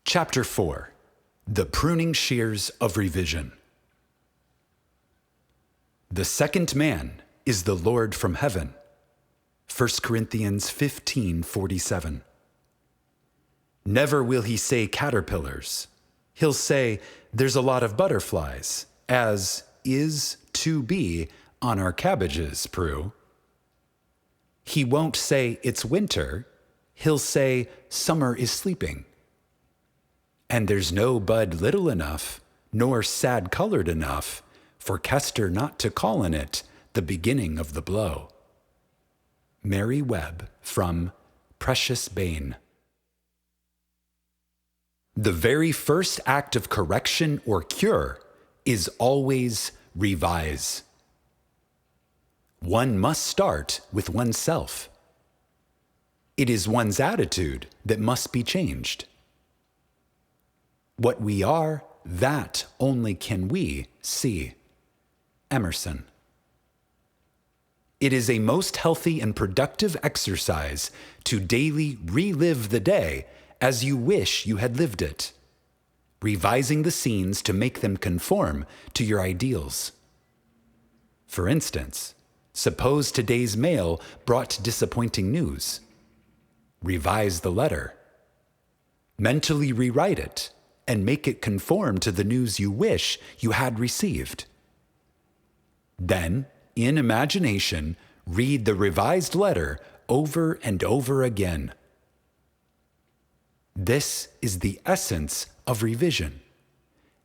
Chapter 4. The Pruning Shears of Revision. The second man is the Lord from heaven. 1 Corinthians 15:47. Never will he say caterpillars. He'll say, there's a lot of butterflies, as is to be on our cabbages, Prue. He won't say it's winter. He'll say summer is sleeping. And there's no bud little enough, nor sad-colored enough, for Kester not to call in it the beginning of the blow. Mary Webb from Precious Bane. The very first act of correction or cure is always revise. One must start with oneself. It is one's attitude that must be changed. What we are, that only can we see. Emerson. It is a most healthy and productive exercise to daily relive the day as you wish you had lived it, revising the scenes to make them conform to your ideals. For instance, suppose today's mail brought disappointing news. Revise the letter. Mentally rewrite it and make it conform to the news you wish you had received. Then, in imagination, read the revised letter over and over again. This is the essence of revision,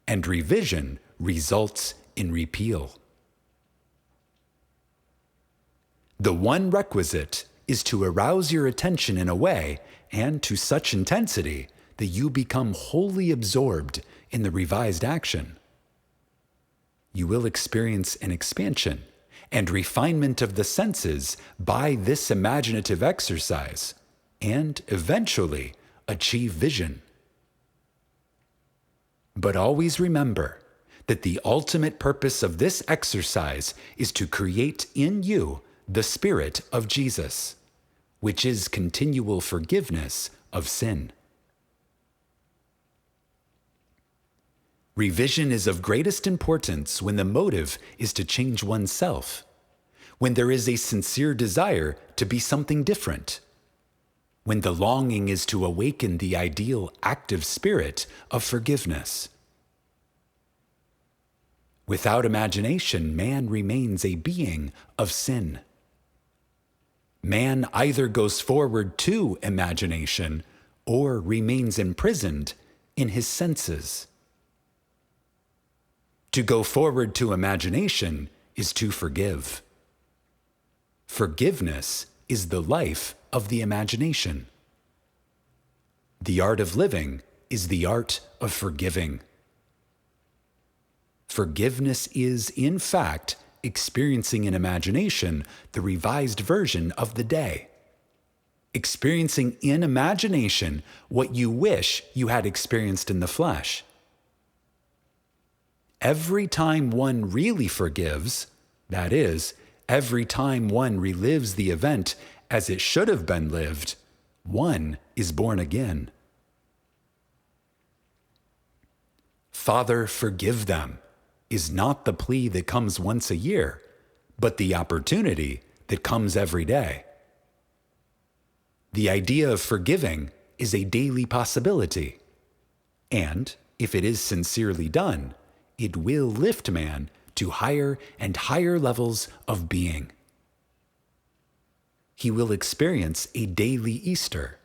and revision results in repeal. The one requisite is to arouse your attention in a way and to such intensity that you become wholly absorbed in the revised action. You will experience an expansion and refinement of the senses by this imaginative exercise, and eventually achieve vision. But always remember that the ultimate purpose of this exercise is to create in you the Spirit of Jesus, which is continual forgiveness of sin. Revision is of greatest importance when the motive is to change oneself, when there is a sincere desire to be something different, when the longing is to awaken the ideal active spirit of forgiveness. Without imagination, man remains a being of sin. Man either goes forward to imagination or remains imprisoned in his senses. To go forward to imagination is to forgive. Forgiveness is the life of the imagination. The art of living is the art of forgiving. Forgiveness is, in fact, experiencing in imagination the revised version of the day. Experiencing in imagination what you wish you had experienced in the flesh. Every time one really forgives, that is, every time one relives the event as it should have been lived, one is born again. Father, forgive them, is not the plea that comes once a year, but the opportunity that comes every day. The idea of forgiving is a daily possibility, and if it is sincerely done, it will lift man to higher and higher levels of being. He will experience a daily Easter,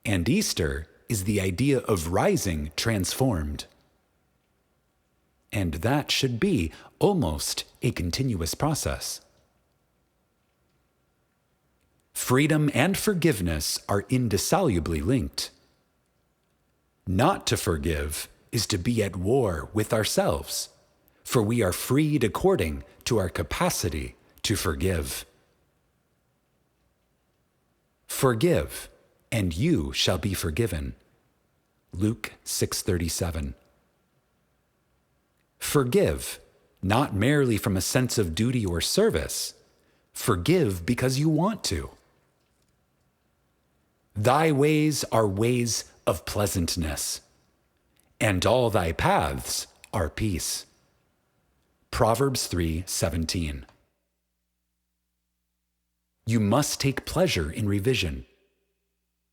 and Easter is the idea of rising transformed. And that should be almost a continuous process. Freedom and forgiveness are indissolubly linked. Not to forgive is to be at war with ourselves, for we are freed according to our capacity to forgive. Forgive, and you shall be forgiven. Luke 6:37. Forgive, not merely from a sense of duty or service. Forgive because you want to. Thy ways are ways of pleasantness, and all thy paths are peace. Proverbs 3:17. You must take pleasure in revision.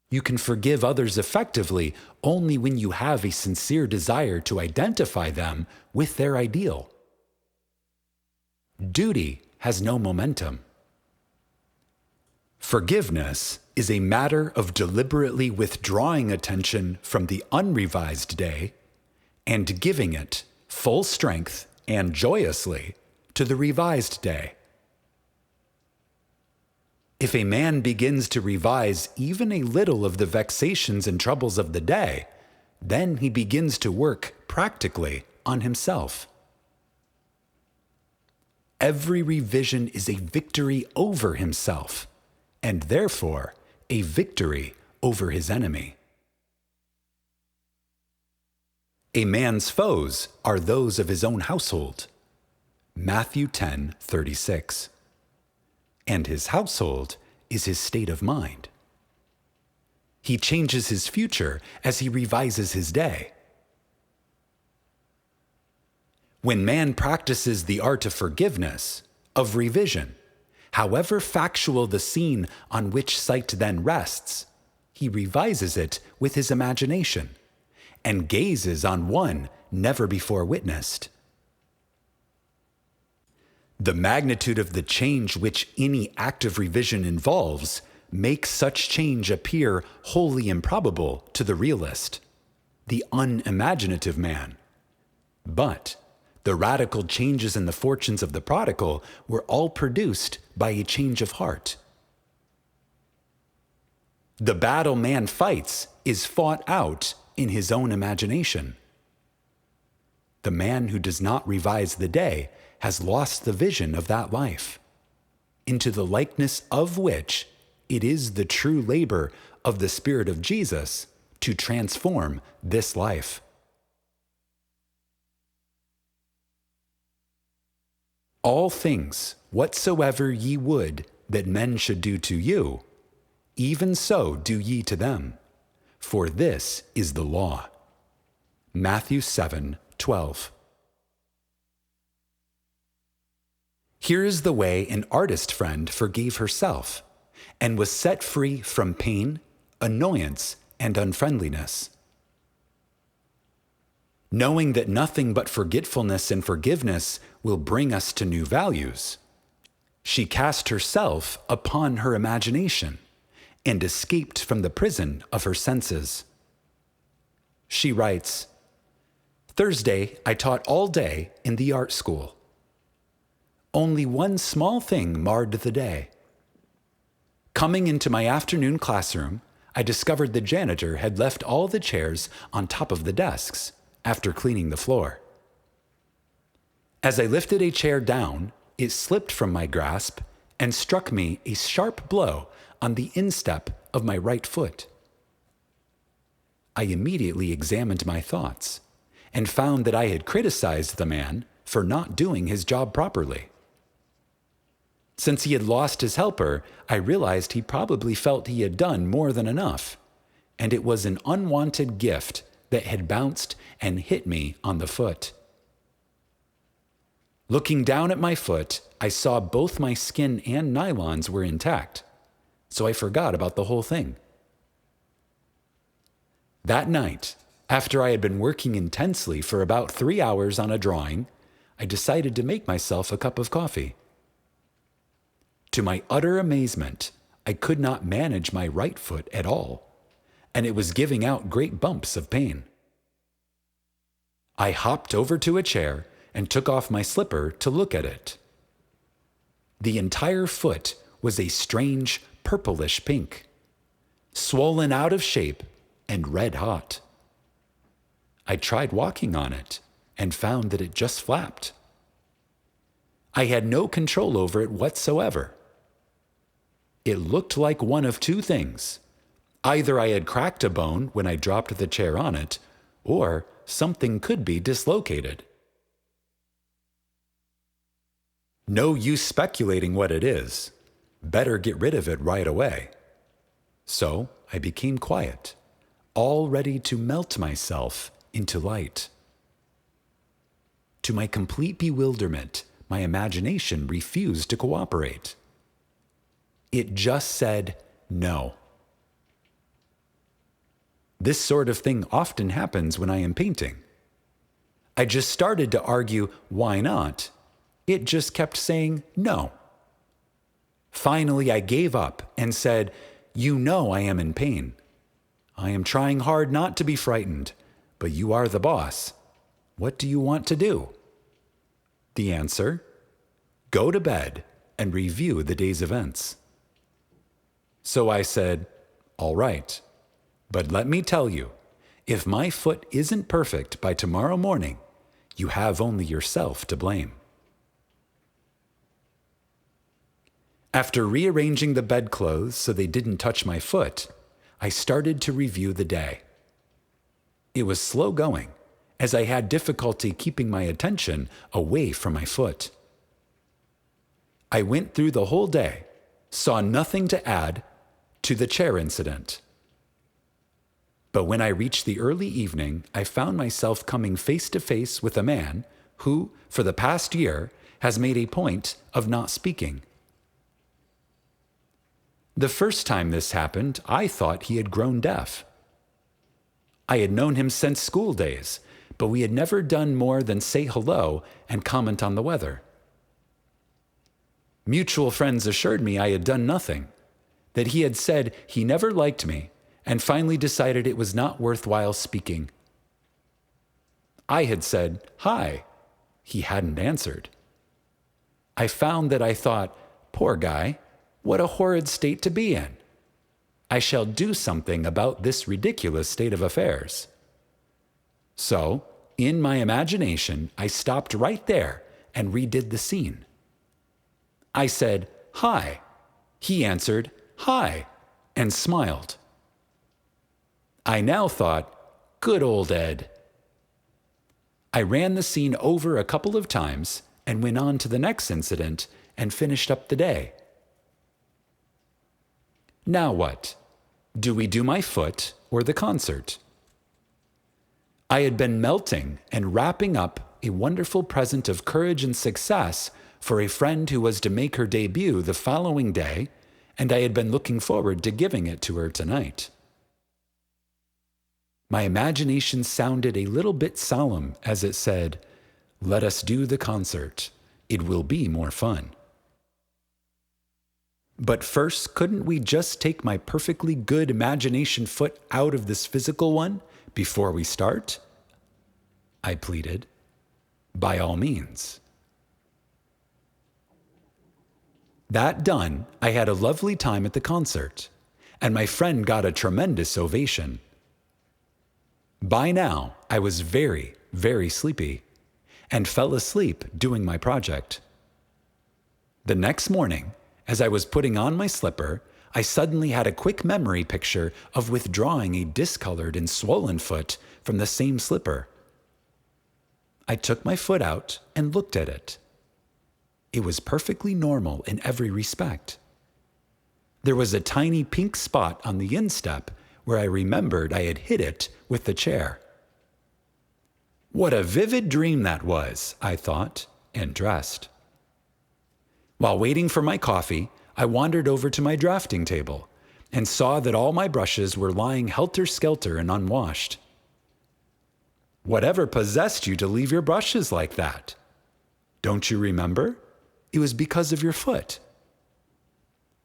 You can forgive others effectively only when you have a sincere desire to identify them with their ideal. Duty has no momentum. Forgiveness is a matter of deliberately withdrawing attention from the unrevised day and giving it full strength and joyously to the revised day. If a man begins to revise even a little of the vexations and troubles of the day, then he begins to work practically on himself. Every revision is a victory over himself, and therefore a victory over his enemy. A man's foes are those of his own household. Matthew 10:36. And his household is his state of mind. He changes his future as he revises his day. When man practices the art of forgiveness, of revision, however factual the scene on which sight then rests, he revises it with his imagination and gazes on one never before witnessed. The magnitude of the change which any act of revision involves makes such change appear wholly improbable to the realist, the unimaginative man. But the radical changes in the fortunes of the prodigal were all produced by a change of heart. The battle man fights is fought out in his own imagination. The man who does not revise the day has lost the vision of that life, into the likeness of which it is the true labor of the Spirit of Jesus to transform this life. All things whatsoever ye would that men should do to you, even so do ye to them, for this is the law. Matthew 7:12. Here is the way an artist friend forgave herself and was set free from pain, annoyance, and unfriendliness. Knowing that nothing but forgetfulness and forgiveness will bring us to new values, she cast herself upon her imagination and escaped from the prison of her senses. She writes, Thursday, I taught all day in the art school. Only one small thing marred the day. Coming into my afternoon classroom, I discovered the janitor had left all the chairs on top of the desks after cleaning the floor. As I lifted a chair down, it slipped from my grasp and struck me a sharp blow on the instep of my right foot. I immediately examined my thoughts and found that I had criticized the man for not doing his job properly. Since he had lost his helper, I realized he probably felt he had done more than enough, and it was an unwanted gift that had bounced and hit me on the foot. Looking down at my foot, I saw both my skin and nylons were intact, so I forgot about the whole thing. That night, after I had been working intensely for about 3 hours on a drawing, I decided to make myself a cup of coffee. To my utter amazement, I could not manage my right foot at all, and it was giving out great bumps of pain. I hopped over to a chair and took off my slipper to look at it. The entire foot was a strange purplish pink, swollen out of shape and red hot. I tried walking on it and found that it just flapped. I had no control over it whatsoever. It looked like one of two things. Either I had cracked a bone when I dropped the chair on it, or something could be dislocated. No use speculating what it is. Better get rid of it right away. So I became quiet, all ready to melt myself into light. To my complete bewilderment, my imagination refused to cooperate. It just said no. This sort of thing often happens when I am painting. I just started to argue, why not? It just kept saying no. Finally, I gave up and said, "You know I am in pain. I am trying hard not to be frightened, but you are the boss. What do you want to do?" The answer: go to bed and review the day's events. So I said, "All right, but let me tell you, if my foot isn't perfect by tomorrow morning, you have only yourself to blame." After rearranging the bedclothes so they didn't touch my foot, I started to review the day. It was slow going, as I had difficulty keeping my attention away from my foot. I went through the whole day, saw nothing to add to the chair incident. But when I reached the early evening, I found myself coming face to face with a man who, for the past year, has made a point of not speaking. The first time this happened, I thought he had grown deaf. I had known him since school days, but we had never done more than say hello and comment on the weather. Mutual friends assured me I had done nothing, that he had said he never liked me, and finally decided it was not worthwhile speaking. I had said, "Hi." He hadn't answered. I found that I thought, "Poor guy, what a horrid state to be in. I shall do something about this ridiculous state of affairs." So, in my imagination, I stopped right there and redid the scene. I said, "Hi." He answered, "Hi," and smiled. I now thought, good old Ed. I ran the scene over a couple of times and went on to the next incident and finished up the day. Now what? Do we do my foot or the concert? I had been melting and wrapping up a wonderful present of courage and success for a friend who was to make her debut the following day, and I had been looking forward to giving it to her tonight. My imagination sounded a little bit solemn as it said, "Let us do the concert. It will be more fun." But first, couldn't we just take my perfectly good imagination foot out of this physical one before we start? I pleaded. By all means. That done, I had a lovely time at the concert, and my friend got a tremendous ovation. By now, I was very, very sleepy, and fell asleep doing my project. The next morning, as I was putting on my slipper, I suddenly had a quick memory picture of withdrawing a discolored and swollen foot from the same slipper. I took my foot out and looked at it. It was perfectly normal in every respect. There was a tiny pink spot on the instep where I remembered I had hit it with the chair. What a vivid dream that was, I thought, and dressed. While waiting for my coffee, I wandered over to my drafting table and saw that all my brushes were lying helter-skelter and unwashed. Whatever possessed you to leave your brushes like that? Don't you remember? It was because of your foot.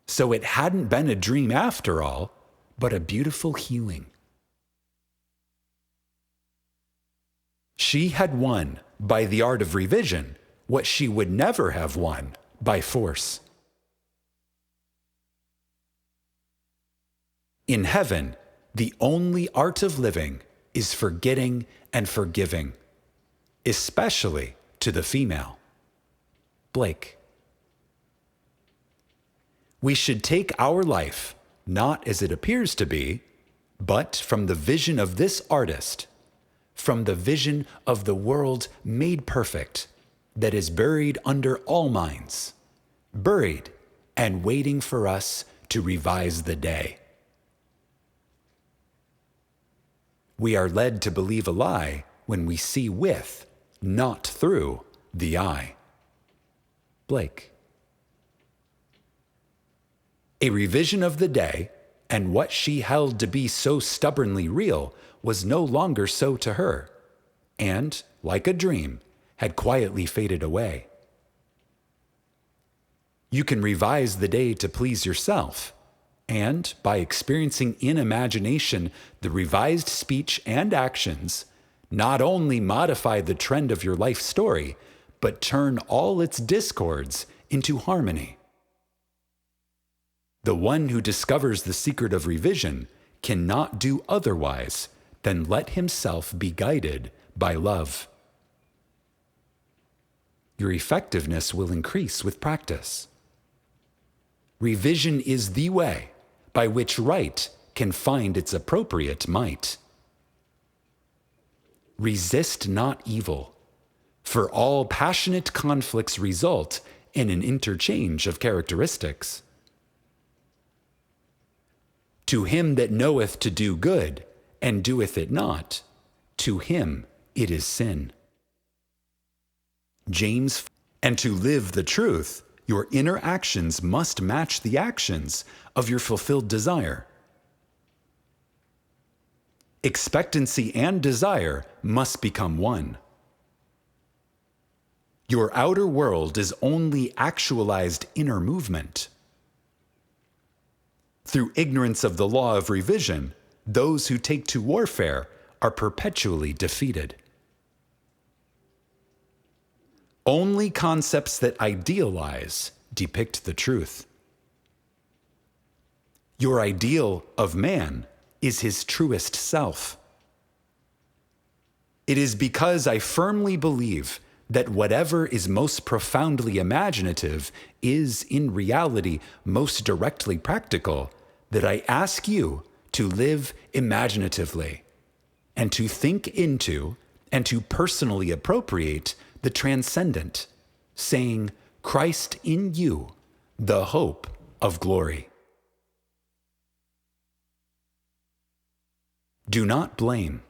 So it hadn't been a dream after all, but a beautiful healing. She had won by the art of revision what she would never have won by force. In heaven, the only art of living is forgetting and forgiving, especially to the female. Blake. We should take our life not as it appears to be, but from the vision of this artist, from the vision of the world made perfect, that is buried under all minds, buried and waiting for us to revise the day. We are led to believe a lie when we see with, not through, the eye. Blake. A revision of the day, and what she held to be so stubbornly real was no longer so to her, and, like a dream, had quietly faded away. You can revise the day to please yourself, and by experiencing in imagination the revised speech and actions, not only modify the trend of your life story, but turn all its discords into harmony. The one who discovers the secret of revision cannot do otherwise than let himself be guided by love. Your effectiveness will increase with practice. Revision is the way by which right can find its appropriate might. Resist not evil, for all passionate conflicts result in an interchange of characteristics. To him that knoweth to do good, and doeth it not, to him it is sin. James, and to live the truth, your inner actions must match the actions of your fulfilled desire. Expectancy and desire must become one. Your outer world is only actualized inner movement. Through ignorance of the law of revision, those who take to warfare are perpetually defeated. Only concepts that idealize depict the truth. Your ideal of man is his truest self. It is because I firmly believe that whatever is most profoundly imaginative is in reality most directly practical that I ask you to live imaginatively and to think into and to personally appropriate the transcendent, saying, Christ in you, the hope of glory. Do not blame,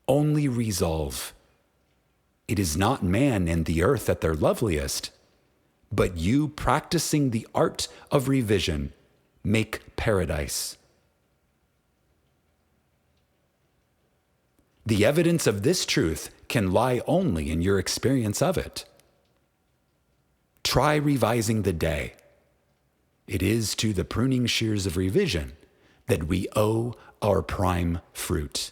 only resolve. It is not man and the earth at their loveliest, but you practicing the art of revision make paradise. The evidence of this truth can lie only in your experience of it. Try revising the day. It is to the pruning shears of revision that we owe our prime fruit.